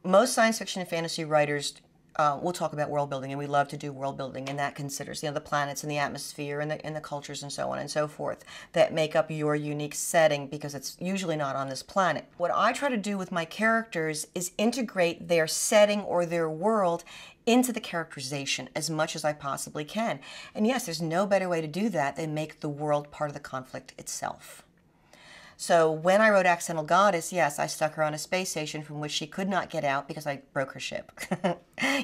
most science fiction and fantasy writers will talk about world building, and we love to do world building, and that considers, the planets and the atmosphere and the cultures and so on and so forth that make up your unique setting, because it's usually not on this planet. What I try to do with my characters is integrate their setting or their world into the characterization as much as I possibly can. And yes, there's no better way to do that than make the world part of the conflict itself. So when I wrote Accidental Goddess, yes, I stuck her on a space station from which she could not get out because I broke her ship.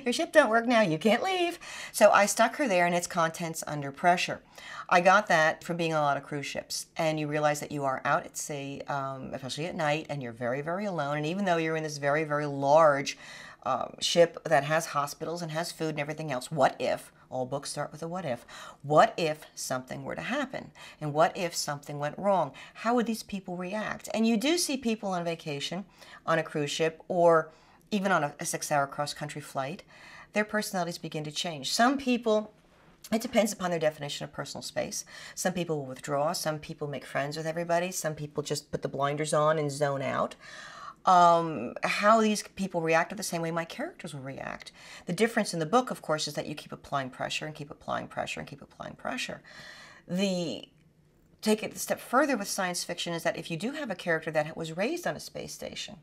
Your ship don't work now, you can't leave. So I stuck her there and its contents under pressure. I got that from being on a lot of cruise ships. And you realize that you are out at sea, especially at night, and you're very, very alone. And even though you're in this very, very large ship that has hospitals and has food and everything else, what if? All books start with a what if. What if something were to happen? And what if something went wrong? How would these people react? And you do see people on vacation on a cruise ship or even on a 6-hour cross-country flight, their personalities begin to change. Some people, it depends upon their definition of personal space. Some people will withdraw. Some people make friends with everybody. Some people just put the blinders on and zone out. How these people react are the same way my characters will react. The difference in the book, of course, is that you keep applying pressure and keep applying pressure and keep applying pressure. Take it a step further with science fiction is that if you do have a character that was raised on a space station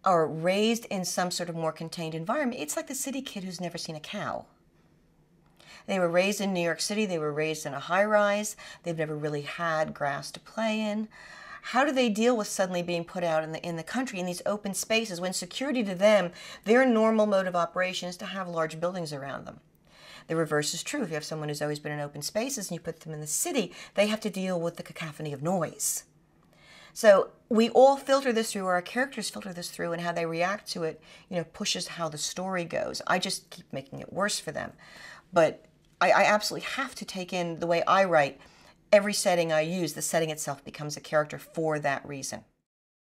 or raised in some sort of more contained environment, it's like the city kid who's never seen a cow. They were raised in New York City, they were raised in a high-rise, they've never really had grass to play in. How do they deal with suddenly being put out in the country, in these open spaces, when security to them, their normal mode of operation is to have large buildings around them? The reverse is true. If you have someone who's always been in open spaces and you put them in the city, they have to deal with the cacophony of noise. So we all filter this through, or our characters filter this through, and how they react to it, pushes how the story goes. I just keep making it worse for them. But I absolutely have to take in the way I write. Every setting I use, the setting itself becomes a character for that reason.